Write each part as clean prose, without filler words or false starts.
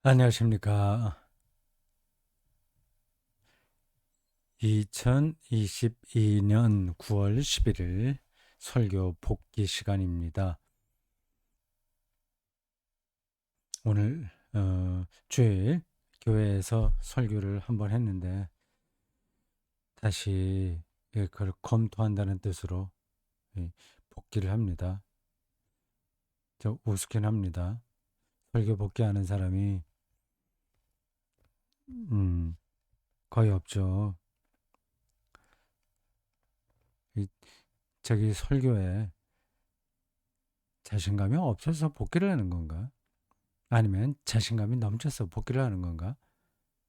안녕하십니까. 2022년 9월 11일 설교 복귀 시간입니다. 오늘 주일 교회에서 설교를 한번 했는데 다시 그걸 검토한다는 뜻으로 복귀를 합니다. 저 우습긴 합니다. 설교 복귀하는 사람이 거의 없죠. 저기 설교에 자신감이 없어서 복귀를 하는 건가? 아니면 자신감이 넘쳐서 복귀를 하는 건가?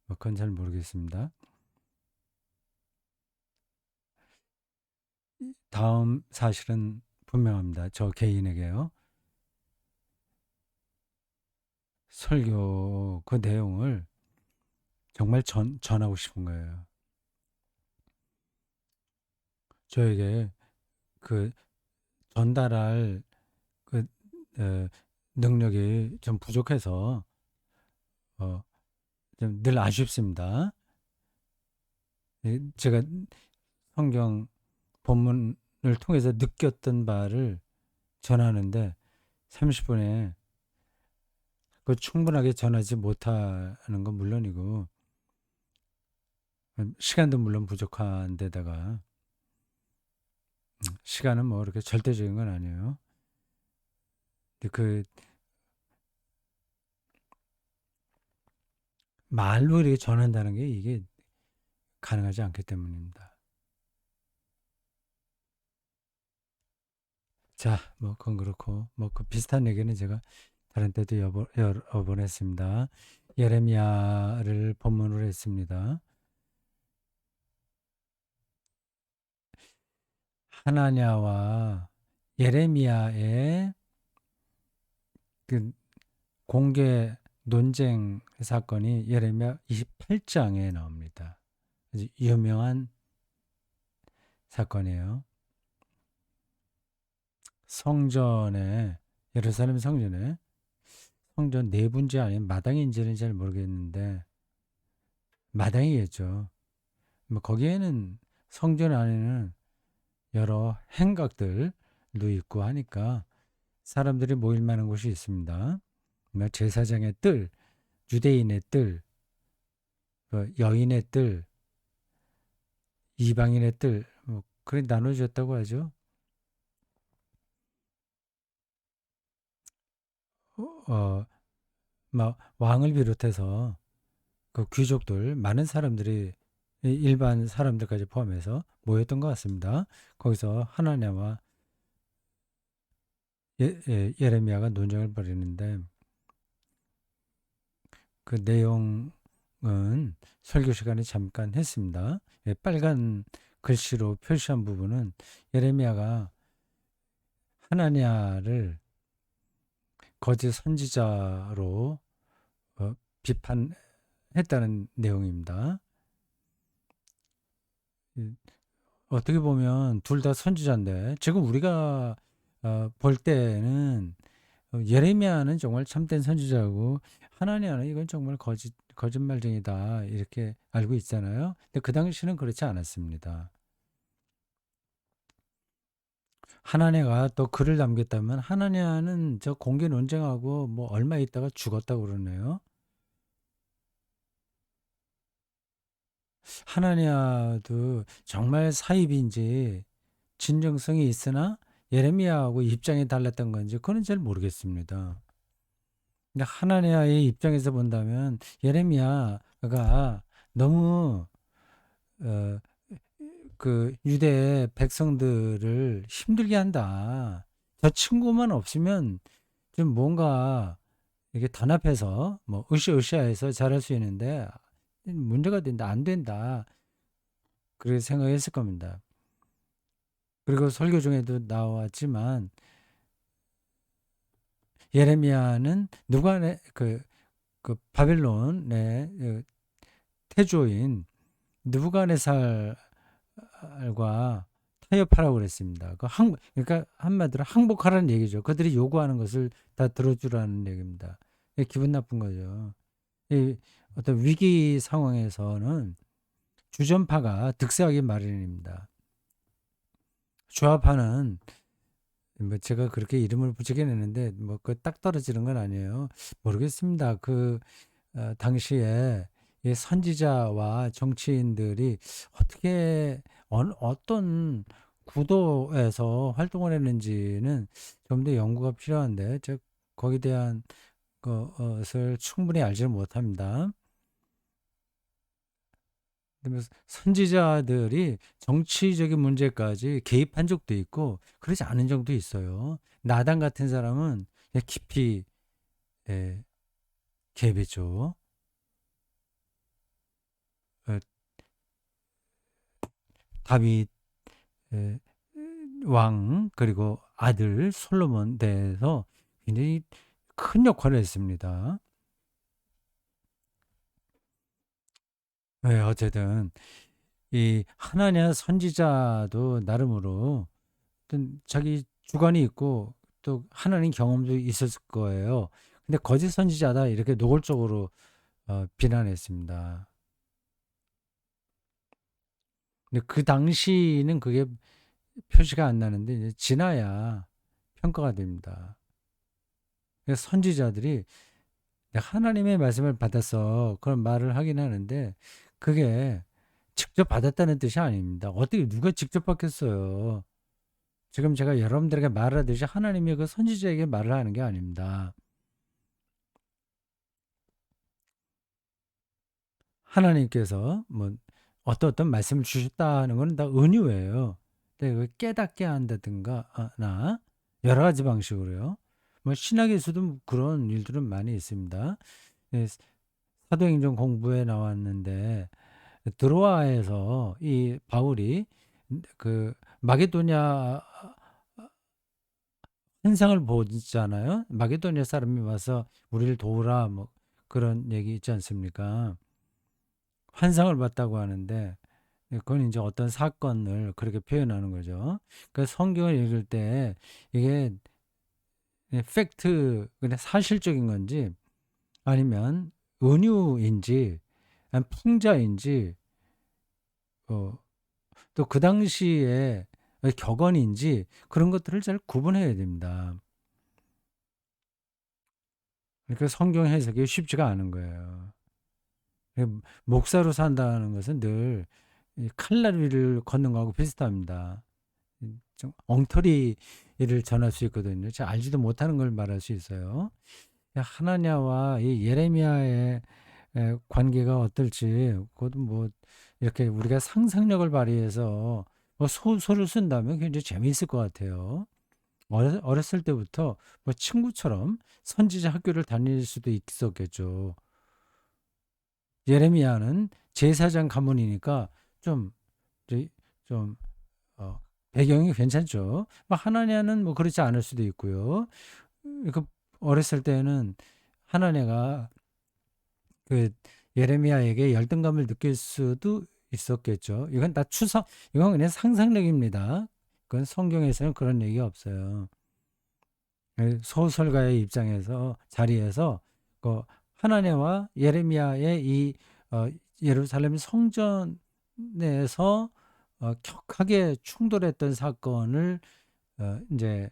그건 잘 모르겠습니다. 다음 사실은 분명합니다. 저 개인에게요. 설교 그 내용을 정말 전하고 싶은 거예요. 저에게 그 전달할 그 능력이 좀 부족해서 좀 늘 아쉽습니다. 제가 성경 본문을 통해서 느꼈던 바를 전하는데 30분에 그 충분하게 전하지 못하는 건 물론이고 시간도 물론 부족한 데다가 시간은 뭐 이렇게 절대적인 건 아니에요. 근데 그 말로 이렇게 전한다는 게 이게 가능하지 않기 때문입니다. 자, 뭐 그건 그렇고 뭐 그 비슷한 얘기는 제가 다른 때도 여러 번 했습니다. 예레미야를 본문으로 했습니다. 하나냐와 예레미야의 그 공개 논쟁 사건이 예레미야 28장에 나옵니다. 아주 유명한 사건이에요. 성전에 예루살렘 성전에 성전 내부인지 아니면 마당인지는 잘 모르겠는데 마당이겠죠. 뭐 거기에는 성전 안에는 여러 행각들도 있고 하니까 사람들이 모일 만한 곳이 있습니다. 뭐 제사장의 뜰, 유대인의 뜰, 여인의 뜰, 이방인의 뜰, 뭐 그렇게 나눠졌다고 하죠. 어, 막 왕을 비롯해서 그 귀족들 많은 사람들이 일반 사람들까지 포함해서 모였던 것 같습니다. 거기서 하나냐와 예레미야가 논쟁을 벌이는데 그 내용은 설교 시간에 잠깐 했습니다. 빨간 글씨로 표시한 부분은 예레미야가 하나냐를 거짓 선지자로 비판했다는 내용입니다. 어떻게 보면 둘 다 선지자인데 지금 우리가 볼 때는 예레미야는 정말 참된 선지자고 하나냐는 이건 정말 거짓말쟁이다 이렇게 알고 있잖아요. 근데 그 당시는 그렇지 않았습니다. 하나냐가 또 글을 남겼다면 하나냐는 저 공개 논쟁하고 뭐 얼마 있다가 죽었다고 그러네요. 하나냐도 정말 사입인지 진정성이 있으나 예레미야하고 입장이 달랐던 건지 그건 잘 모르겠습니다. 근데 하나냐의 입장에서 본다면 예레미야가 너무 어, 그 유대 백성들을 힘들게 한다. 저 친구만 없으면 좀 뭔가 이게 단합해서 뭐 으쌰으쌰해서 잘할 수 있는데 문제가 된다, 안 된다. 그렇게 생각했을 겁니다. 그리고 설교 중에도 나왔지만 예레미야는 누가 그 바벨론의 태조인 느부갓네살과 타협하라고 그랬습니다. 그러니까 한마디로 항복하라는 얘기죠. 그들이 요구하는 것을 다 들어주라는 얘기입니다. 기분 나쁜 거죠. 이 어떤 위기 상황에서는 주전파가 득세하기 마련입니다. 좌파는 뭐 제가 그렇게 이름을 붙이긴 했는데 뭐 그 딱 떨어지는 건 아니에요. 모르겠습니다. 당시에 이 선지자와 정치인들이 어떻게 어떤 구도에서 활동을 했는지는 좀 더 연구가 필요한데 거기에 대한 것을 충분히 알지는 못합니다. 그러면서 선지자들이 정치적인 문제까지 개입한 적도 있고 그러지 않은 적도 있어요. 나단 같은 사람은 그냥 깊이 예, 개입했죠. 어, 다윗 예, 왕 그리고 아들 솔로몬 대해서 굉장히 큰 역할을 했습니다. 어쨌든 이 하나냐 선지자도 나름으로 어떤 자기 주관이 있고 또 하나님 경험도 있었을 거예요. 근데 거짓 선지자다 이렇게 노골적으로 비난했습니다. 근데 그 당시는 그게 표시가 안 나는데 이제 지나야 평가가 됩니다. 그래서 선지자들이 내가 하나님의 말씀을 받아서 그런 말을 하긴 하는데 그게 직접 받았다는 뜻이 아닙니다. 어떻게 누가 직접 받겠어요? 지금 제가 여러분들에게 말하듯이 하나님이 그 선지자에게 말을 하는 게 아닙니다. 하나님께서 뭐 어떤 말씀을 주셨다는 건 다 은유예요. 근데 그 깨닫게 한다든가 나 여러 가지 방식으로요. 뭐 신학에서도 그런 일들은 많이 있습니다. 예, 사도행전 공부에 나왔는데 드로아에서 이 바울이 그 마게도냐 환상을 보잖아요. 마게도냐 사람이 와서 우리를 도우라 뭐 그런 얘기 있지 않습니까? 환상을 봤다고 하는데 그건 이제 어떤 사건을 그렇게 표현하는 거죠. 그 성경을 읽을 때 이게 팩트, 그냥 사실적인 건지 아니면 은유인지 아니면 풍자인지 또 그 당시에 격언인지 그런 것들을 잘 구분해야 됩니다. 그러니까 성경 해석이 쉽지가 않은 거예요. 목사로 산다는 것은 늘 칼날위를 걷는 거하고 비슷합니다. 좀 엉터리를 전할 수 있거든요. 잘 알지도 못하는 걸 말할 수 있어요. 하나냐와 이 예레미야의 관계가 어떨지 그것도 뭐 이렇게 우리가 상상력을 발휘해서 뭐 소설을 쓴다면 굉장히 재미있을 것 같아요. 어렸을 때부터 뭐 친구처럼 선지자 학교를 다닐 수도 있었겠죠. 예레미야는 제사장 가문이니까 좀, 이제 좀, 어, 배경이 괜찮죠. 뭐 하나냐는 뭐 그렇지 않을 수도 있고요. 그 어렸을 때는 하나냐가 그 예레미야에게 열등감을 느낄 수도 있었겠죠. 이건 그냥 상상력입니다. 그건 성경에서는 그런 얘기 없어요. 소설가의 입장에서 자리에서 그 하나냐와 예레미야의 이 어, 예루살렘 성전에서 격하게 충돌했던 사건을 이제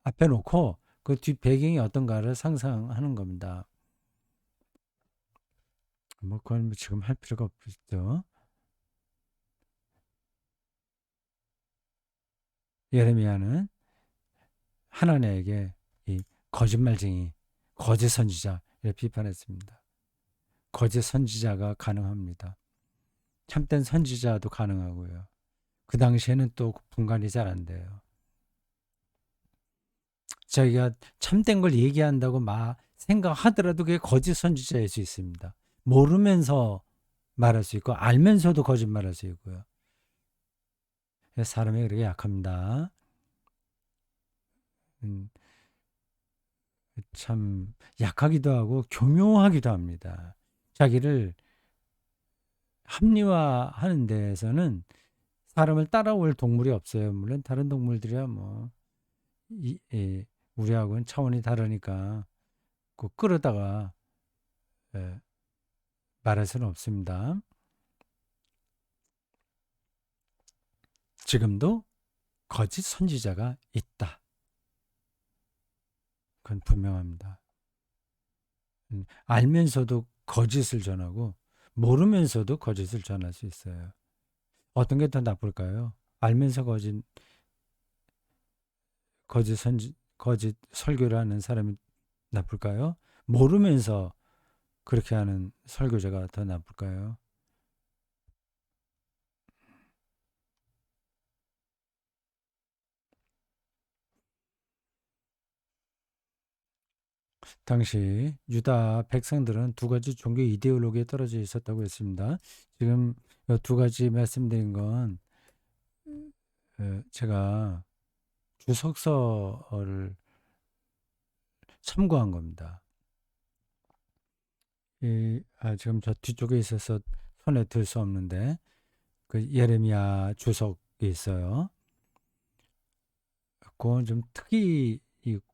앞에 놓고 그 뒷 배경이 어떤가를 상상하는 겁니다. 뭐 그건 뭐 지금 할 필요가 없죠. 예레미야는 하나님에게 이 거짓말쟁이, 거짓 선지자를 비판했습니다. 거짓 선지자가 가능합니다. 참된 선지자도 가능하고요. 그 당시에는 또 분간이 잘 안 돼요. 자기가 참된 걸 얘기한다고 막 생각하더라도 그게 거짓 선지자일 수 있습니다. 모르면서 말할 수 있고 알면서도 거짓말할 수 있고요. 사람이 그렇게 약합니다. 음, 참 약하기도 하고 교묘하기도 합니다. 자기를 합리화하는 데에서는 사람을 따라올 동물이 없어요. 물론 다른 동물들이야 뭐 우리하고는 차원이 다르니까 그 끌어다가 에, 말할 수는 없습니다. 지금도 거짓 선지자가 있다. 그건 분명합니다. 알면서도 거짓을 전하고 모르면서도 거짓을 전할 수 있어요. 어떤 게 더 나쁠까요? 알면서 거짓 설교를 하는 사람이 나쁠까요? 모르면서 그렇게 하는 설교자가 더 나쁠까요? 당시 유다 백성들은 두 가지 종교 이데올로기에 떨어져 있었다고 했습니다. 지금 이 두 가지 말씀드린 건 제가 주석서를 참고한 겁니다. 지금 저 뒤쪽에 있어서 손에 들 수 없는데 그 예레미야 주석이 있어요. 그건 좀 이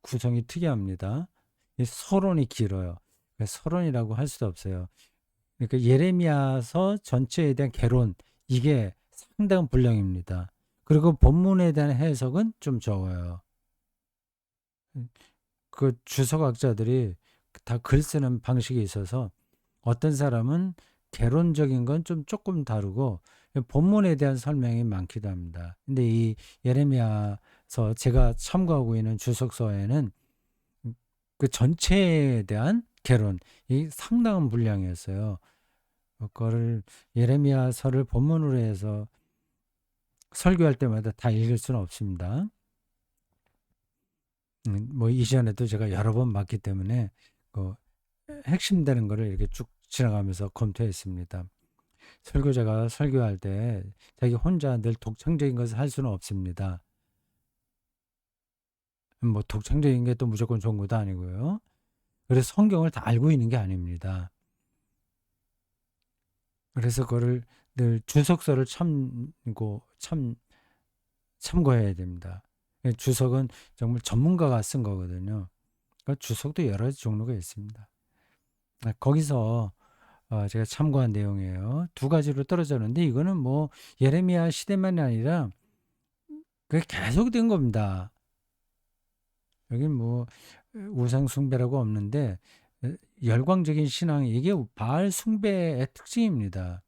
구성이 특이합니다. 이 서론이 길어요. 서론이라고 할 수도 없어요. 그러니까 예레미야서 전체에 대한 개론 이게 상당 분량입니다. 그리고 본문에 대한 해석은 좀 적어요. 그 주석학자들이 다 글 쓰는 방식이 있어서 어떤 사람은 개론적인 건 좀 조금 다르고 본문에 대한 설명이 많기도 합니다. 근데 이 예레미야서 제가 참고하고 있는 주석서에는 그 전체에 대한 개론, 이 상당한 분량이었어요. 그거를 예레미야서를 본문으로 해서 설교할 때마다 다 읽을 수는 없습니다. 뭐 이전에도 제가 여러 번 봤기 때문에 그 핵심되는 거를 이렇게 쭉 지나가면서 검토했습니다. 설교자가 설교할 때 자기 혼자 늘 독창적인 것을 할 수는 없습니다. 뭐 독창적인 게 또 무조건 좋은 것도 아니고요. 그래서 성경을 다 알고 있는 게 아닙니다. 그래서 그거를 늘 주석서를 참고해야 됩니다. 주석은 정말 전문가가 쓴 거거든요. 그러니까 주석도 여러 가지 종류가 있습니다. 거기서 제가 참고한 내용이에요. 두 가지로 떨어졌는데 이거는 뭐 예레미야 시대만이 아니라 그게 계속된 겁니다. 여긴 뭐 우상 숭배라고 없는데 열광적인 신앙 이게 바알 숭배의 특징입니다.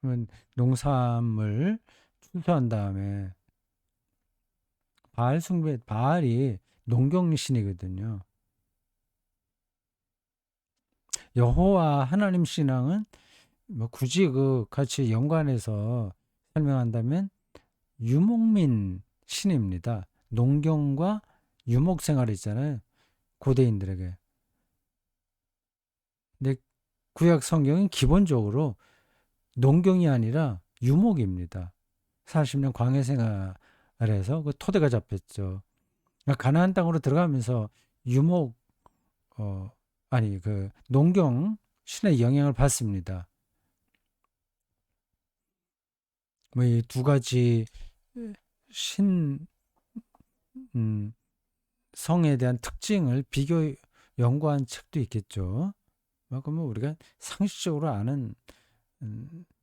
그러면 농산물 추수한 다음에 바알이 농경신이거든요. 여호와 하나님 신앙은 뭐 굳이 그 같이 연관해서 설명한다면 유목민 신입니다. 농경과 유목 생활 있잖아요. 고대인들에게. 근데 구약 성경은 기본적으로 농경이 아니라 유목입니다. 40년 광야 생활에서 그 토대가 잡혔죠. 그러니까 가나안 땅으로 들어가면서 유목 어 아니 그 농경 신의 영향을 받습니다. 뭐 이 두 가지 신 성에 대한 특징을 비교 연구한 책도 있겠죠. 그러면 우리가 상식적으로 아는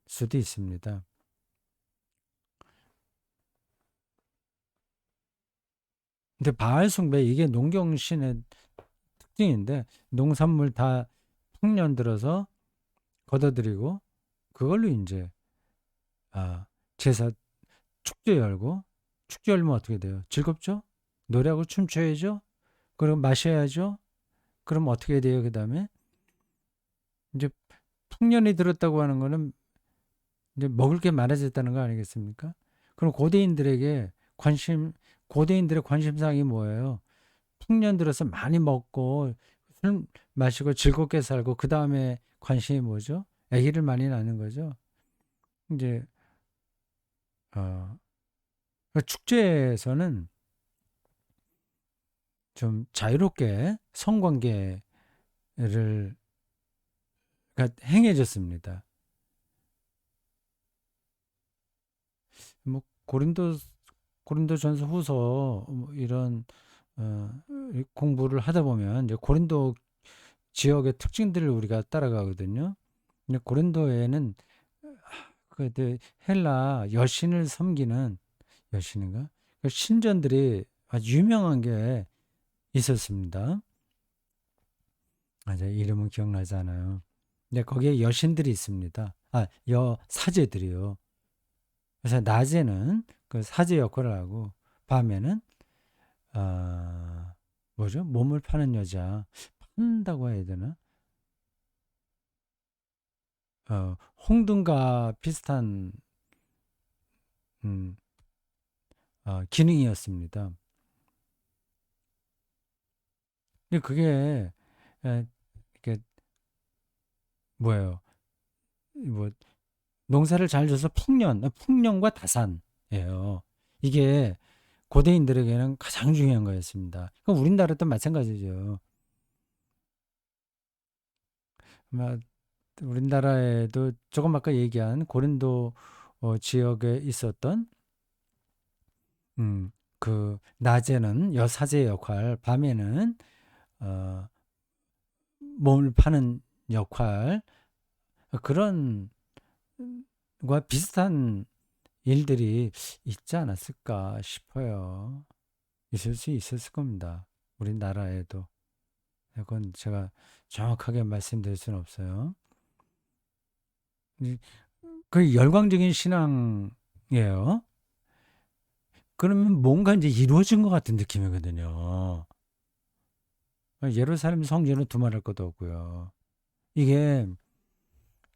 수도 있습니다. 근데 바알 숭배 이게 농경신의 특징인데 농산물 다 풍년 들어서 걷어들이고 그걸로 이제 제사 축제 열고 축제 열면 어떻게 돼요? 즐겁죠? 노래하고 춤춰야죠? 그럼 마셔야죠? 그럼 어떻게 돼요? 그 다음에 이제 풍년이 들었다고 하는 거는 이제 먹을 게 많아졌다는 거 아니겠습니까? 그럼 고대인들의 관심사항이 뭐예요? 풍년 들어서 많이 먹고 술 마시고 즐겁게 살고 그 다음에 관심이 뭐죠? 아기를 많이 낳는 거죠. 이제 어, 축제에서는 좀 자유롭게 성관계를 행해졌습니다. 뭐 고린도전서 후서 뭐 이런 어, 공부를 하다 보면 이제 고린도 지역의 특징들을 우리가 따라가거든요. 근데 고린도에는 그 헬라 여신을 섬기는 여신인가? 그 신전들이 아주 유명한 게 있었습니다. 맞아, 이름은 기억나지 않아요. 근데 거기에 여신들이 있습니다. 사제들이요. 그래서 낮에는 그 사제 역할을 하고 밤에는 아, 뭐죠? 몸을 파는 여자 판다고 해야 되나? 홍등과 비슷한 음, 기능이었습니다. 근데 그게 에, 이렇게 뭐예요? 뭐 농사를 잘 져서 풍년과 다산이에요. 이게 고대인들에게는 가장 중요한 거였습니다. 그럼 우리나라도 마찬가지죠. 아마 우리나라에도 조금 아까 얘기한 고린도 지역에 있었던 그 낮에는 여사제 역할, 밤에는 어, 몸을 파는 역할 그런 과 비슷한 일들이 있지 않았을까 싶어요. 있을 수 있었을 겁니다. 우리나라에도. 그건 제가 정확하게 말씀드릴 수는 없어요. 그 열광적인 신앙이에요. 그러면 뭔가 이제 이루어진 것 같은 느낌이거든요. 예루살렘 성전은 두말할 것도 없고요. 이게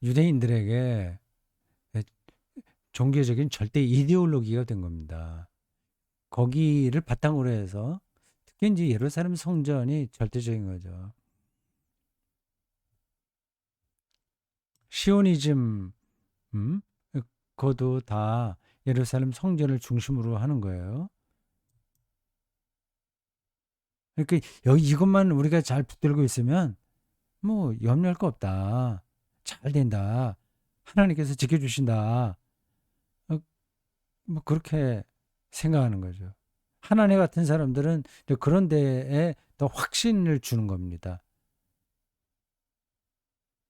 유대인들에게 종교적인 절대 이데올로기가 된 겁니다. 거기를 바탕으로 해서 특히 이제 예루살렘 성전이 절대적인 거죠. 시오니즘, 음? 그것도 다 예루살렘 성전을 중심으로 하는 거예요. 그러니까 여기 이것만 우리가 잘 붙들고 있으면 뭐 염려할 거 없다. 잘 된다. 하나님께서 지켜주신다. 어, 뭐 그렇게 생각하는 거죠. 하나님 같은 사람들은 그런 데에 더 확신을 주는 겁니다.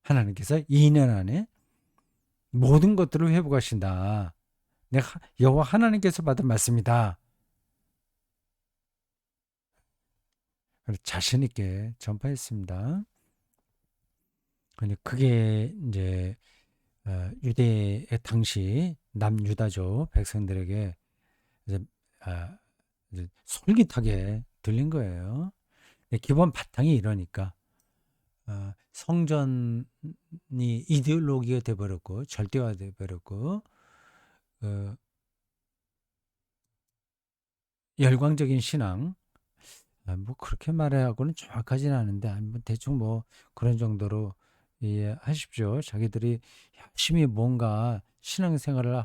하나님께서 2년 안에 모든 것들을 회복하신다. 내가 여호와 하나님께서 받은 말씀이다. 자신 있게 전파했습니다. 근데 그게 이제 유대의 당시 남유다족 백성들에게 이제, 아, 이제 솔깃하게 들린 거예요. 기본 바탕이 이러니까 성전이 이데올로기가 돼버렸고 절대화 돼버렸고 어, 열광적인 신앙 뭐 그렇게 말하고는 정확하지는 않은데 뭐 대충 뭐 그런 정도로 이해하십시오. 자기들이 열심히 뭔가 신앙생활을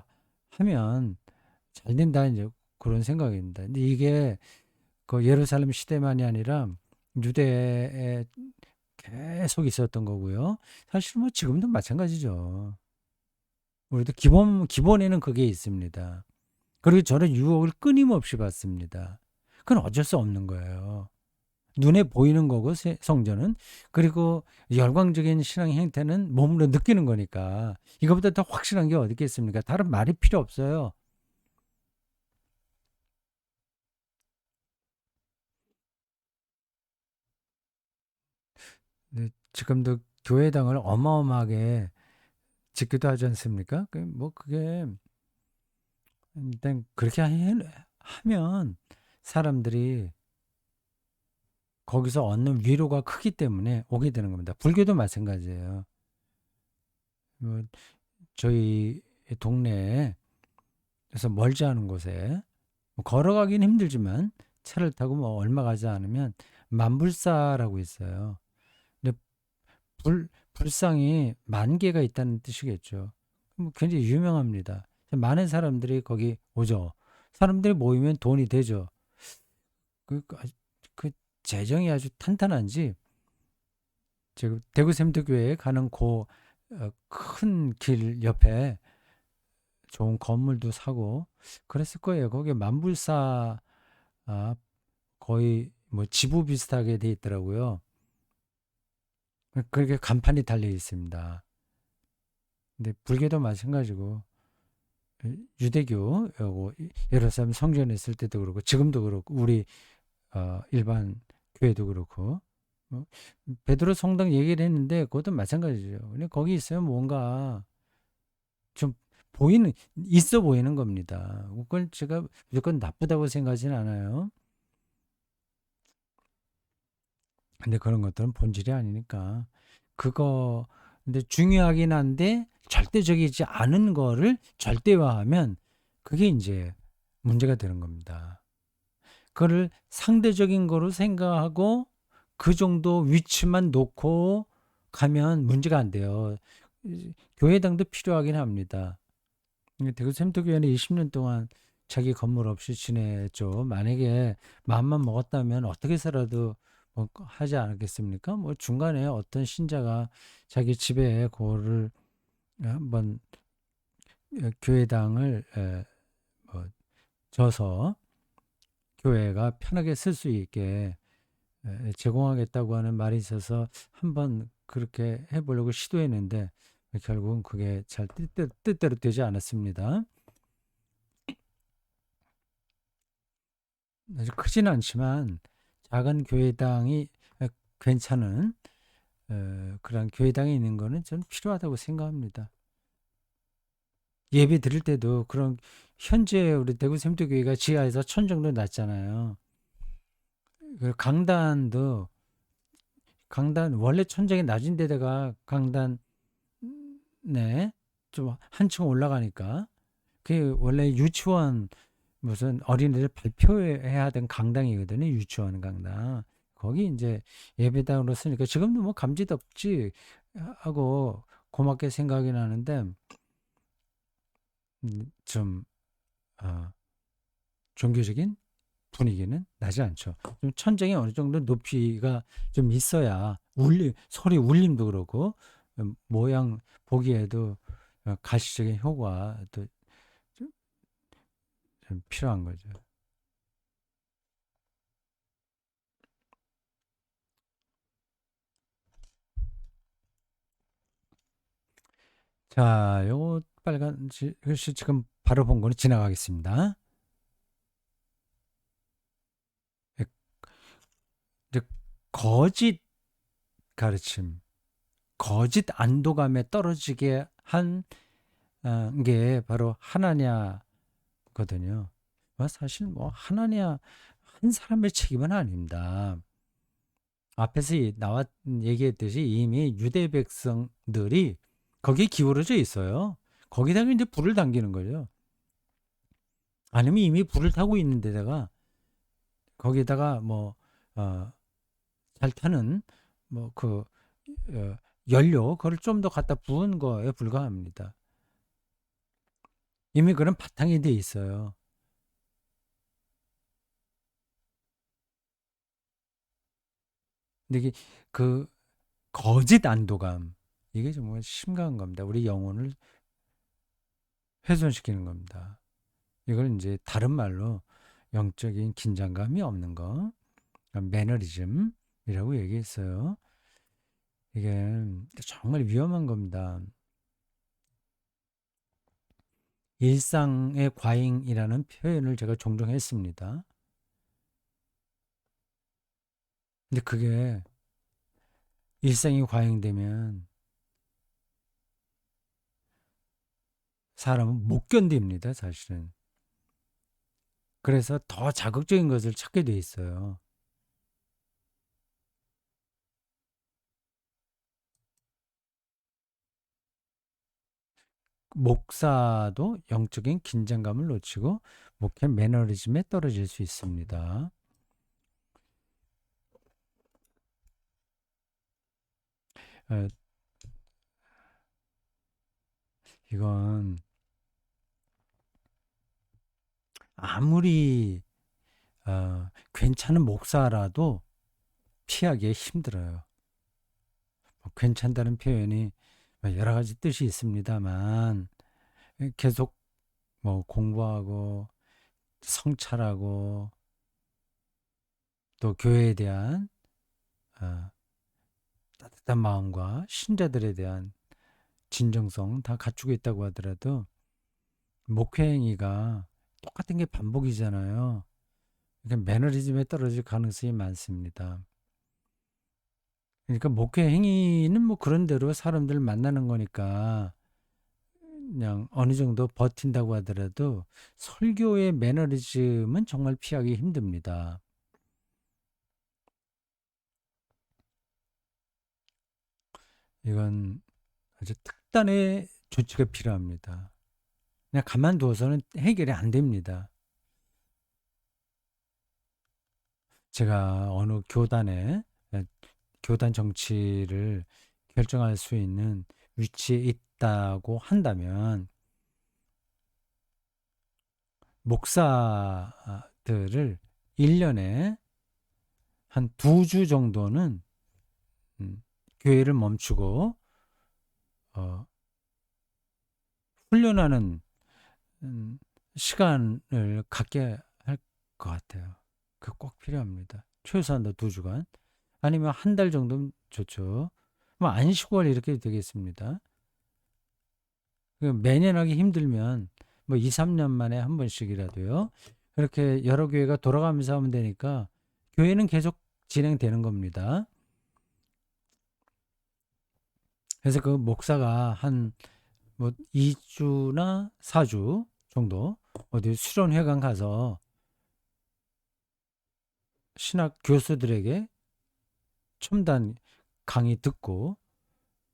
하면 잘 된다 이제 그런 생각입니다. 근데 이게 그 예루살렘 시대만이 아니라 유대에 계속 있었던 거고요. 사실 뭐 지금도 마찬가지죠. 우리도 기본에는 그게 있습니다. 그리고 저는 유혹을 끊임없이 받습니다. 그건 어쩔 수 없는 거예요. 눈에 보이는 거고 성전은 그리고 열광적인 신앙 행태는 몸으로 느끼는 거니까 이거보다 더 확실한 게 어디 있겠습니까? 다른 말이 필요 없어요. 네, 지금도 교회당을 어마어마하게 짓기도 하지 않습니까? 뭐 그게 일단 그렇게 하면 사람들이 거기서 얻는 위로가 크기 때문에 오게 되는 겁니다. 불교도 마찬가지예요. 뭐 저희 동네에 그래서 멀지 않은 곳에 뭐 걸어가긴 힘들지만 차를 타고 뭐 얼마 가지 않으면 만불사라고 있어요. 근데 불상이 만 개가 있다는 뜻이겠죠. 뭐 굉장히 유명합니다. 많은 사람들이 거기 오죠. 사람들이 모이면 돈이 되죠. 그 재정이 아주 탄탄한지 지금 대구 샘터교회에 가는 큰 길 옆에 좋은 건물도 사고 그랬을 거예요. 거기에 만불사 아, 거의 뭐 지부 비슷하게 돼 있더라고요. 그렇게 간판이 달려 있습니다. 근데 불교도 마찬가지고 유대교 요거 예루살렘 성전에 있을 때도 그렇고 지금도 그렇고 우리 일반 교회도 그렇고 뭐 베드로 성당 얘기를 했는데 그것도 마찬가지죠. 근데 거기 있으면 뭔가 좀 보이는 있어 보이는 겁니다. 그걸 제가 무조건 나쁘다고 생각하지는 않아요. 근데 그런 것들은 본질이 아니니까 그거 근데 중요하긴 한데 절대적이지 않은 거를 절대화하면 그게 이제 문제가 되는 겁니다. 그거를 상대적인 거로 생각하고 그 정도 위치만 놓고 가면 문제가 안 돼요. 교회당도 필요하긴 합니다. 대구 샘터교회는 20년 동안 자기 건물 없이 지냈죠. 만약에 마음만 먹었다면 어떻게 살아도 뭐 하지 않았겠습니까? 뭐 중간에 어떤 신자가 자기 집에 그거를 한번 교회당을 뭐 져서 교회가 편하게 쓸 수 있게 제공하겠다고 하는 말이 있어서 한번 그렇게 해보려고 시도했는데 결국은 그게 잘 뜻대로 되지 않았습니다. 아주 크지는 않지만 작은 교회당이 괜찮은 그런 교회당이 있는 거는 저는 필요하다고 생각합니다. 예배 드릴 때도 그런 현재 우리 대구 샘터교회가 지하에서 1,000 정도 낮잖아요. 그 강단 원래 천장이 낮은 데다가 강단에 좀 한층 올라가니까 그 원래 유치원 무슨 어린이들 발표해야 하던 강당이거든요. 유치원 강당. 거기 이제 예배당으로 쓰니까 지금도 뭐 감지도 없지 하고 고맙게 생각이 나는데 좀 종교적인 분위기는 나지 않죠. 좀 천장이 어느 정도 높이가 좀 있어야 소리 울림도 그렇고 모양 보기에도 가시적인 효과도 좀 필요한 거죠. 자, 요거 빨간 글씨 지금 바로 본 거는 지나가겠습니다. 예, 이제 거짓 가르침, 거짓 안도감에 떨어지게 한 게 바로 하나냐거든요. 사실 뭐 하나냐 한 사람의 책임은 아닙니다. 앞에서 얘기했듯이 이미 유대 백성들이 거기에 기울어져 있어요. 거기다가 이제 불을 당기는 거죠. 아니면 이미 불을 타고 있는 데다가 거기다가 뭐 잘 타는 뭐그 연료 그걸 좀 더 갖다 부은 거에 불과합니다. 이미 그런 바탕이 돼 있어요. 근데 이게 그 거짓 안도감 이게 정말 심각한 겁니다. 우리 영혼을 훼손시키는 겁니다. 이걸 이제 다른 말로 영적인 긴장감이 없는 거, 매너리즘이라고 얘기했어요. 이게 정말 위험한 겁니다. 일상의 과잉이라는 표현을 제가 종종 했습니다. 근데 그게 일상이 과잉되면 사람은 못 견딥니다, 사실은. 그래서 더 자극적인 것을 찾게 돼 있어요. 목사도 영적인 긴장감을 놓치고 목회 매너리즘에 떨어질 수 있습니다. 어, 이건 아무리 괜찮은 목사라도 피하기 힘들어요. 괜찮다는 표현이 여러 가지 뜻이 있습니다만 계속 뭐 공부하고 성찰하고 또 교회에 대한 어, 따뜻한 마음과 신자들에 대한 진정성 다 갖추고 있다고 하더라도 목회 행위가 똑같은 게 반복이잖아요. 그러니까 매너리즘에 떨어질 가능성이 많습니다. 그러니까 목회 행위는 뭐 그런 대로 사람들 만나는 거니까 그냥 어느 정도 버틴다고 하더라도 설교의 매너리즘은 정말 피하기 힘듭니다. 이건 아주 특단의 조치가 필요합니다. 그냥 가만두어서는 해결이 안 됩니다. 제가 어느 교단에 교단 정치를 결정할 수 있는 위치에 있다고 한다면 목사들을 1년에 한 2주 정도는 교회를 멈추고 훈련하는 시간을 갖게 할 것 같아요. 그 꼭 필요합니다. 최소한도 2주간 아니면 한 달 정도면 좋죠. 뭐 안식월 이렇게 되겠습니다. 매년 하기 힘들면 뭐 2, 3년 만에 한 번씩이라도요. 그렇게 여러 교회가 돌아가면서 하면 되니까 교회는 계속 진행되는 겁니다. 그래서 그 목사가 한 뭐 2주나 4주 정도 어디 수련회관 가서 신학 교수들에게 첨단 강의 듣고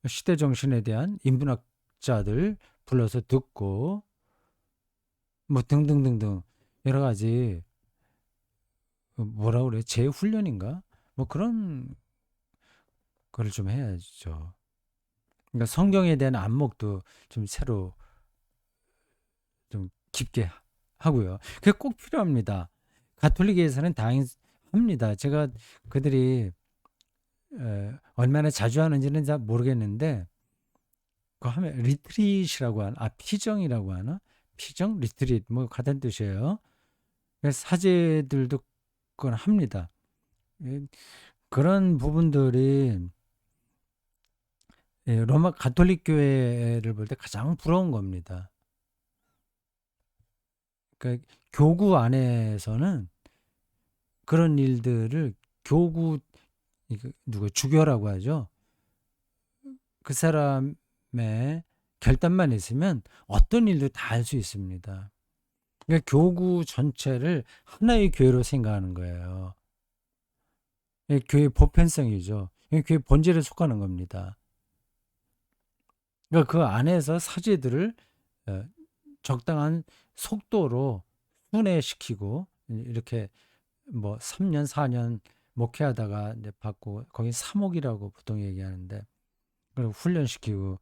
시대 정신에 대한 인문학자들 불러서 듣고 뭐 등등등등 여러 가지 뭐라 그래 재훈련인가 뭐 그런 거를 좀 해야죠. 그러니까 성경에 대한 안목도 좀 새로 좀 깊게 하고요. 그게 꼭 필요합니다. 가톨릭에서는 다행합니다. 제가 그들이 얼마나 자주 하는지는 잘 모르겠는데 그 하면 리트릿이라고 하나, 피정이라고 하나, 피정, 리트릿 뭐 같은 뜻이에요. 그래서 사제들도 그건 합니다. 그런 부분들이 로마 가톨릭 교회를 볼 때 가장 부러운 겁니다. 그러니까 교구 안에서는 그런 일들을 교구 누가 주교라고 하죠. 그 사람의 결단만 있으면 어떤 일도 다 할 수 있습니다. 그러니까 교구 전체를 하나의 교회로 생각하는 거예요. 교회 보편성이죠. 교회 본질에 속하는 겁니다. 그러니까 그 안에서 사제들을 어, 적당한 속도로 순회시키고 이렇게 뭐 3년, 4년 목회하다가 이제 받고 거기 사목이라고 보통 얘기하는데 그리고 훈련시키고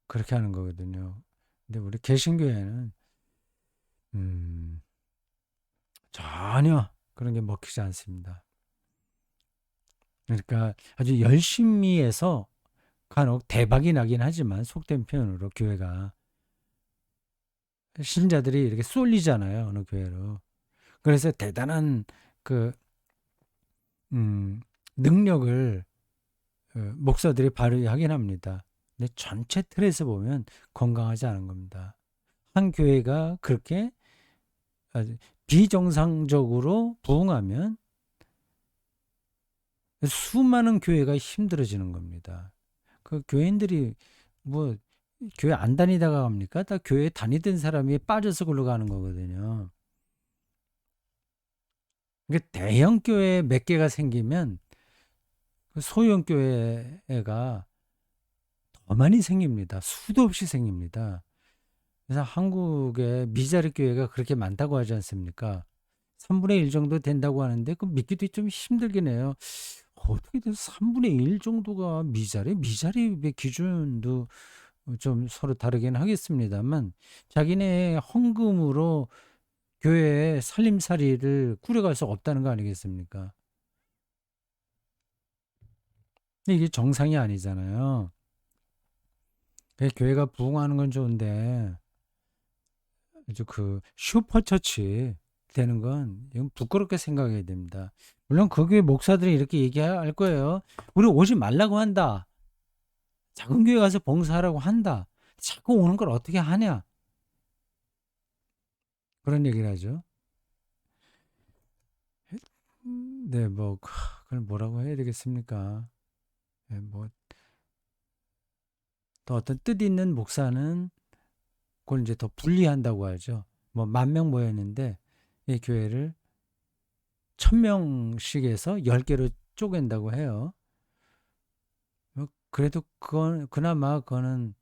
그렇게 하는 거거든요. 근데 우리 개신교회는 음, 전혀 그런 게 먹히지 않습니다. 그러니까 아주 열심히 해서 간혹 대박이 나긴 하지만 속된 표현으로 교회가 신자들이 이렇게 쏠리잖아요. 어느 교회로. 그래서 대단한 그 능력을 목사들이 발휘하긴 합니다. 근데 전체 틀에서 보면 건강하지 않은 겁니다. 한 교회가 그렇게 아주 비정상적으로 부흥하면 수많은 교회가 힘들어지는 겁니다. 그 교인들이 뭐 교회 안 다니다가 갑니까? 다 교회 다니던 사람이 빠져서 글로 가는 거거든요. 그러니까 대형 교회 몇 개가 생기면 그 소형 교회가 더 많이 생깁니다. 수도 없이 생깁니다. 그래서 한국의 미자립 교회가 그렇게 많다고 하지 않습니까? 3분의 1 정도 된다고 하는데 그 믿기도 좀 힘들긴 해요. 어떻게 돼서 3분의 1 정도가 미자립? 미자립의 기준도 좀 서로 다르긴 하겠습니다만 자기네 헌금으로 교회의 살림살이를 꾸려갈 수 없다는 거 아니겠습니까? 근데 이게 정상이 아니잖아요. 교회가 부흥하는 건 좋은데 아주 그 슈퍼처치 되는 건 이건 부끄럽게 생각해야 됩니다. 물론 그 교회 목사들이 이렇게 얘기할 거예요. 우리 오지 말라고 한다. 작은 교회 가서 봉사하라고 한다. 자꾸 오는 걸 어떻게 하냐. 그런 얘기를 하죠. 네, 뭐, 그럼 뭐라고 해야 되겠습니까? 네, 뭐, 또 어떤 뜻 있는 목사는 그걸 이제 더 분리한다고 하죠. 뭐, 10,000명 모였는데, 이 교회를 1,000명씩에서 10개로 쪼갠다고 해요. 그래도 그건, 그나마 그거는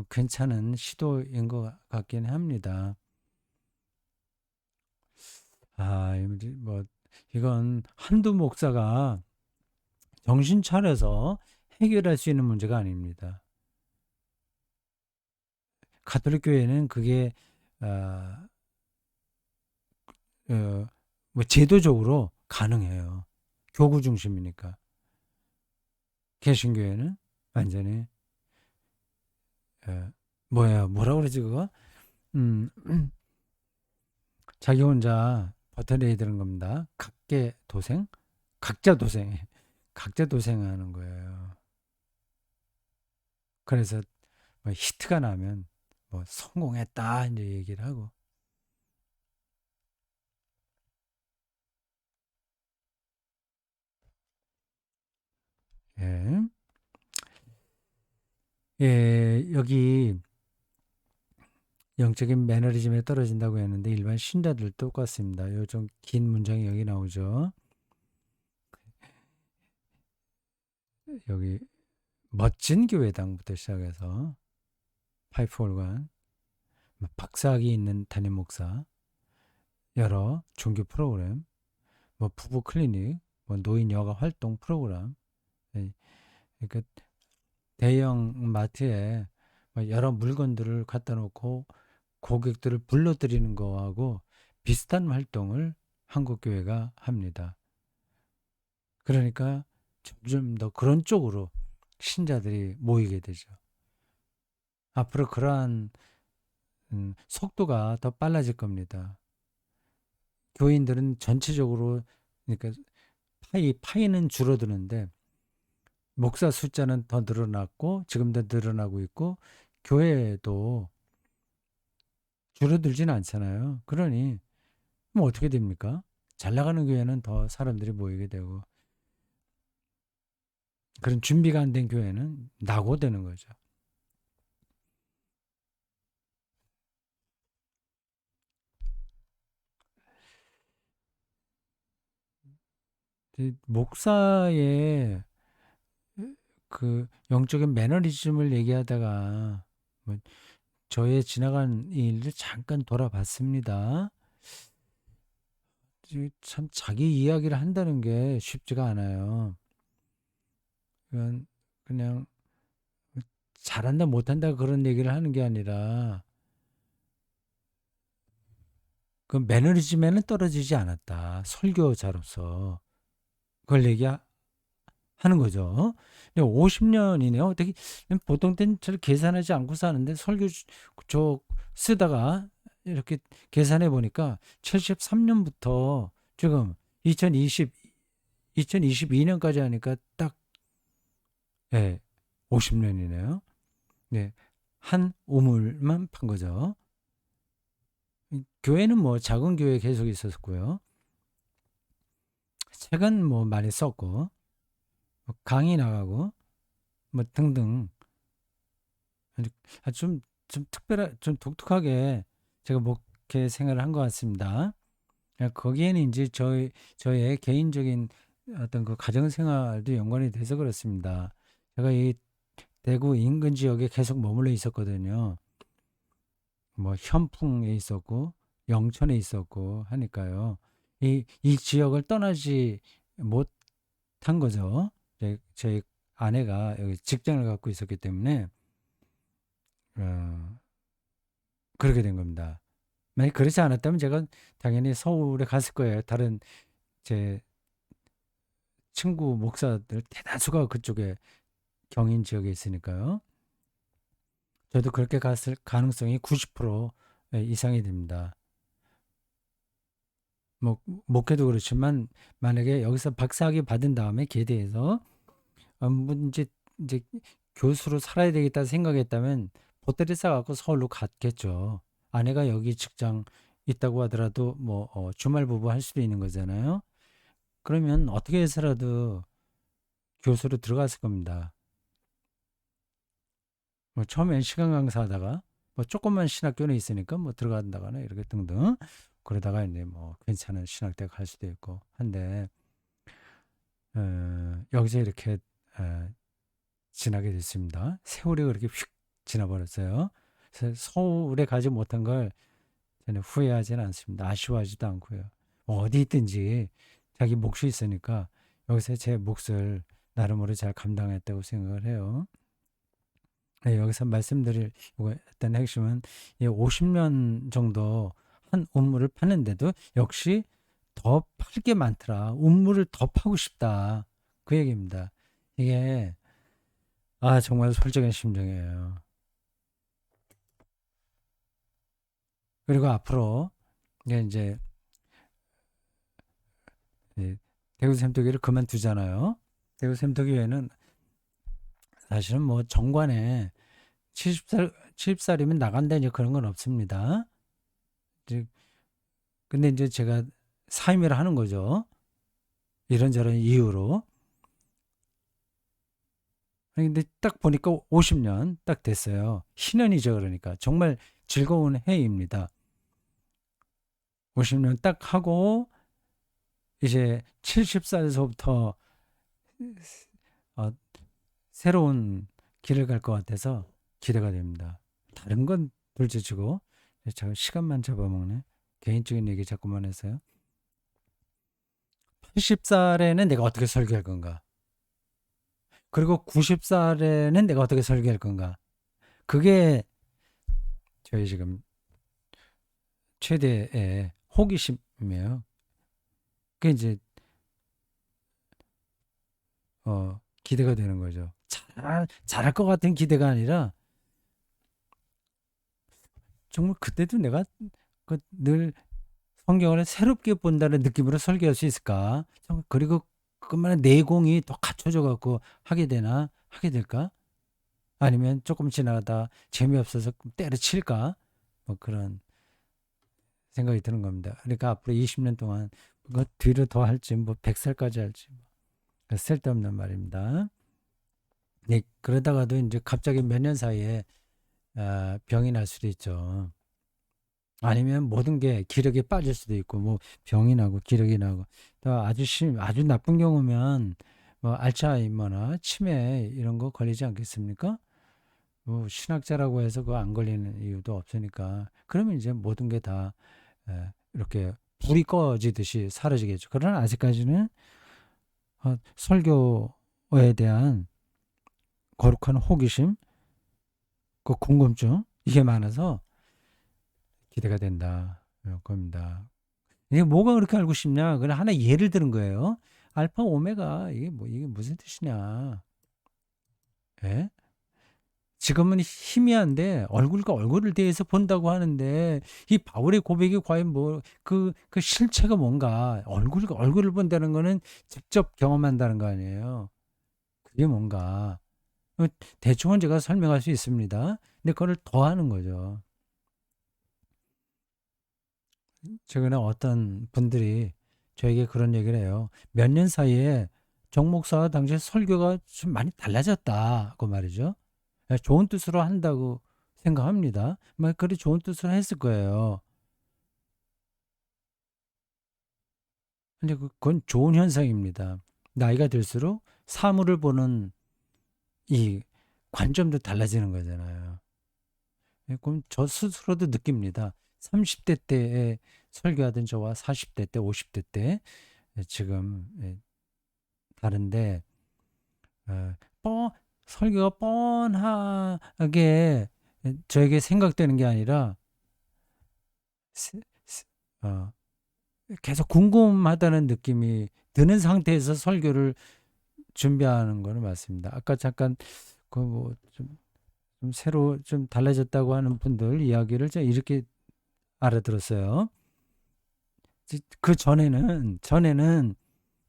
괜찮은 시도인 것 같긴 합니다. 뭐, 이건 한두 목사가 정신 차려서 해결할 수 있는 문제가 아닙니다. 가톨릭 교회는 그게 어, 뭐 제도적으로 가능해요. 교구 중심이니까. 개신교회는 완전히 뭐라 그러지 그거? 음, 자기 혼자 버텨내야 되는 겁니다. 각계 도생, 각자 도생, 각자 도생하는 거예요. 그래서 뭐 히트가 나면 뭐 성공했다 이제 얘기를 하고. 예. 여기 영적인 매너리즘에 떨어진다고 했는데 일반 신자들 똑같습니다. 요즘 긴 문장이 여기 나오죠. 여기 멋진 교회당부터 시작해서 파이프 올간, 박사학위 있는 담임 목사, 여러 종교 프로그램, 뭐 부부 클리닉, 뭐 노인 여가 활동 프로그램, 예, 그러니까 대형 마트에 뭐 여러 물건들을 갖다 놓고 고객들을 불러들이는 거하고 비슷한 활동을 한국 교회가 합니다. 그러니까 점점 더 그런 쪽으로 신자들이 모이게 되죠. 앞으로 그러한 속도가 더 빨라질 겁니다. 교인들은 전체적으로 그러니까 파이는 줄어드는데 목사 숫자는 더 늘어났고 지금도 늘어나고 있고 교회도 줄어들지는 않잖아요. 그러니 뭐 어떻게 됩니까? 잘 나가는 교회는 더 사람들이 모이게 되고 그런 준비가 안 된 교회는 낙오되는 거죠. 목사의 그 영적인 매너리즘을 얘기하다가 뭐 저의 지나간 일을 잠깐 돌아봤습니다. 참 자기 이야기를 한다는 게 쉽지가 않아요. 그냥 잘한다 못한다 그런 얘기를 하는 게 아니라 그 매너리즘에는 떨어지지 않았다. 설교자로서 그걸 얘기하는 거죠. 50년이네요. 어떻게 보통 때는 잘 계산하지 않고 사는데 설교 저 쓰다가 이렇게 계산해 보니까 73년부터 지금 2022년까지 하니까 딱 예, 50년이네요. 네. 한 우물만 판 거죠. 교회는 뭐 작은 교회 계속 있었고요. 책은 뭐 많이 썼고 뭐 강의 나가고 뭐 등등 좀 특별한 좀 독특하게 제가 목회 생활을 한 것 같습니다. 거기에는 이제 저의 개인적인 어떤 그 가정 생활도 연관이 돼서 그렇습니다. 제가 이 대구 인근 지역에 계속 머물러 있었거든요. 뭐 현풍에 있었고 영천에 있었고 하니까요. 이 지역을 떠나지 못한 거죠. 제 아내가 여기 직장을 갖고 있었기 때문에 어, 그렇게 된 겁니다. 만약 그렇지 않았다면 제가 당연히 서울에 갔을 거예요. 다른 제 친구 목사들 대다수가 그쪽에 경인 지역에 있으니까요. 저도 그렇게 갔을 가능성이 90% 이상이 됩니다. 뭐 목회도 그렇지만 만약에 여기서 박사학위 받은 다음에 계대에서 이제 교수로 살아야 되겠다 생각했다면 보따리 싸갖고 서울로 갔겠죠. 아내가 여기 직장 있다고 하더라도 뭐 주말 부부 할 수도 있는 거잖아요. 그러면 어떻게 해서라도 교수로 들어갔을 겁니다. 뭐 처음엔 시간 강사하다가 뭐 조그만 신학교는 있으니까 뭐 들어간다거나 이렇게 등등 그러다가 이제 뭐 괜찮은 신학대 갈 수도 있고 한데 여기서 이렇게 지나게 됐습니다. 세월이 그렇게 휙 지나버렸어요. 그래서 서울에 가지 못한 걸 저는 후회하지는 않습니다. 아쉬워하지도 않고요. 뭐 어디 있든지 자기 몫이 있으니까 여기서 제 몫을 나름으로 잘 감당했다고 생각을 해요. 네, 여기서 말씀드릴 어떤 핵심은 50년 정도 한 우물을 파는데도 역시 더 팔 게 많더라. 우물을 더 파고 싶다. 그 얘기입니다. 이게 정말 솔직한 심정이에요. 그리고 앞으로 이제 대구 샘터기를 그만두잖아요. 대구 샘터기에는 사실은 뭐 정관에 70살이면 나간다 이제 그런 건 없습니다. 이제 근데 이제 제가 사임을 하는 거죠. 이런저런 이유로. 근데 딱 보니까 50년 딱 됐어요. 신년이죠. 그러니까 정말 즐거운 해입니다. 50년 딱 하고 이제 70살에서부터 새로운 길을 갈 것 같아서 기대가 됩니다. 다른 건 둘째치고 제가 시간만 잡아먹네. 개인적인 얘기 자꾸만 해서요. 80살에는 내가 어떻게 설계할 건가? 그리고 90살에는 내가 어떻게 설계할 건가? 그게 저희 지금 최대의 호기심이에요. 그게 이제 기대가 되는 거죠. 잘할 것 같은 기대가 아니라 정말 그때도 내가 늘 성경을 새롭게 본다는 느낌으로 설계할 수 있을까? 그리고 그만한 내공이 더 갖춰져 갖고 하게 될까? 아니면 조금 지나가다 재미없어서 때려칠까? 뭐 그런 생각이 드는 겁니다. 그러니까 앞으로 20년 동안 그 뒤로 더 할지 뭐 100살까지 할지 쓸데없는 말입니다. 네, 그러다가도 이제 갑자기 몇 년 사이에 병이 날 수도 있죠. 아니면 모든 게 기력이 빠질 수도 있고 뭐 병이 나고 기력이 나고 또 아주 나쁜 경우면 뭐 알츠하이머나 치매 이런 거 걸리지 않겠습니까? 뭐 신학자라고 해서 그거 안 걸리는 이유도 없으니까 그러면 이제 모든 게 다 이렇게 불이 꺼지듯이 사라지겠죠. 그러나 아직까지는 설교에 대한 거룩한 호기심, 그 궁금증 이게 많아서 기대가 된다. 이럴 겁니다. 이게 뭐가 그렇게 알고 싶냐? 그냥 하나 예를 드는 거예요. 알파 오메가 이게 무슨 뜻이냐? 예? 지금은 희미한데 얼굴과 얼굴을 대해서 본다고 하는데 이 바울의 고백이 과연 뭐 그 실체가 뭔가 얼굴과 얼굴을 본다는 거는 직접 경험한다는 거 아니에요. 그게 뭔가 대충은 제가 설명할 수 있습니다. 근데 그걸 더하는 거죠. 최근에 어떤 분들이 저에게 그런 얘기를 해요. 몇 년 사이에 정 목사가 당시 설교가 좀 많이 달라졌다고 말이죠. 좋은 뜻으로 한다고 생각합니다. 그래 좋은 뜻으로 했을 거예요. 근데 그건 좋은 현상입니다. 나이가 들수록 사물을 보는 이 관점도 달라지는 거잖아요. 그럼 저 스스로도 느낍니다. 30대 때에 설교하던 저와 40대 때, 50대 때 지금 다른데 뻔 설교가 뻔하게 저에게 생각되는 게 아니라 세- 세- 어, 계속 궁금하다는 느낌이 드는 상태에서 설교를 준비하는 거는 맞습니다. 아까 잠깐 그 뭐 좀 새로 좀 달라졌다고 하는 분들 이야기를 제가 이렇게 알아들었어요. 그 전에는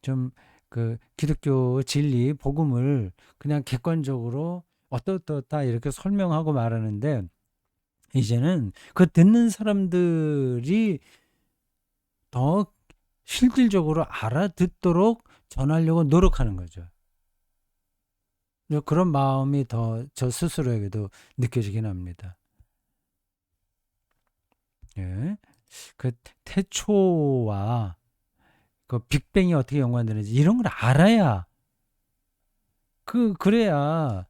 좀 그 기독교 진리, 복음을 그냥 객관적으로 어떻다 이렇게 설명하고 말하는데, 이제는 그 듣는 사람들이 더 실질적으로 알아듣도록 전하려고 노력하는 거죠. 그런 마음이 더 저 스스로에게도 느껴지긴 합니다. 예. 그 태초와 그 빅뱅이 어떻게 연관되는지 이런 걸 알아야, 그래야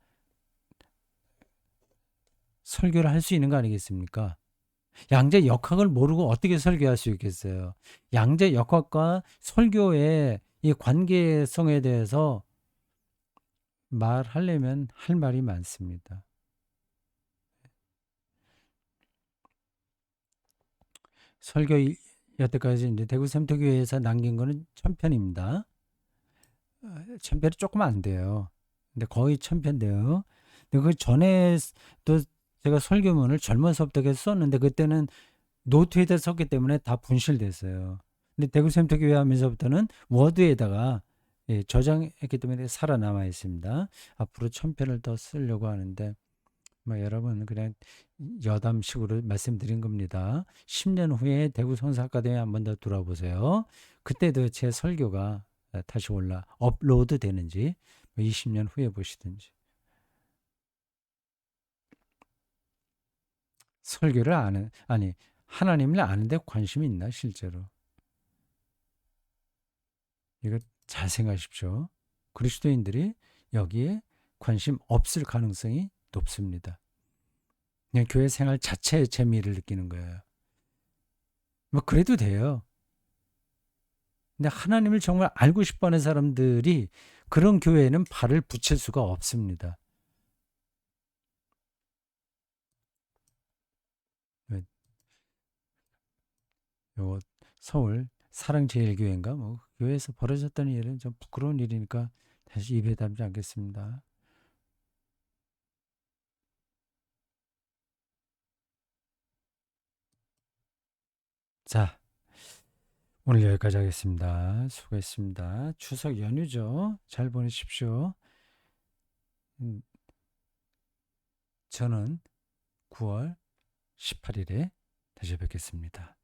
설교를 할 수 있는 거 아니겠습니까? 양자 역학을 모르고 어떻게 설교할 수 있겠어요? 양자 역학과 설교의 이 관계성에 대해서 말하려면 할 말이 많습니다. 설교 여태까지 이제 대구 샘터교회에서 남긴 거는 1000편입니다. 1000편이 조금 안 돼요. 근데 거의 1000편인데요. 근데 그 전에 또 제가 설교문을 젊어서부터 계속 썼는데, 그때는 노트에다 썼기 때문에 다 분실됐어요. 근데 대구 샘터교회 하면서부터는 워드에다가, 예, 저장했기 때문에 살아남아 있습니다. 앞으로 1000편을 더 쓰려고 하는데, 뭐 여러분 그냥 여담식으로 말씀드린 겁니다. 10년 후에 대구 성서 아카데미 한번 더 돌아보세요. 그때도 제 설교가 다시 업로드 되는지, 20년 후에 보시든지. 설교를 아니, 하나님을 아는데 관심이 있나 실제로? 이거 잘 생각하십시오. 그리스도인들이 여기에 관심 없을 가능성이 높습니다. 그냥 교회 생활 자체의 재미를 느끼는 거예요. 뭐 그래도 돼요. 근데 하나님을 정말 알고 싶어 하는 사람들이 그런 교회에는 발을 붙일 수가 없습니다. 네, 요 서울 사랑제일교회인가 뭐 교회에서 벌어졌던 일은 좀 부끄러운 일이니까 다시 입에 담지 않겠습니다. 자, 오늘 여기까지 하겠습니다. 수고했습니다. 추석 연휴죠. 잘 보내십시오. 음, 저는 9월 18일에 다시 뵙겠습니다.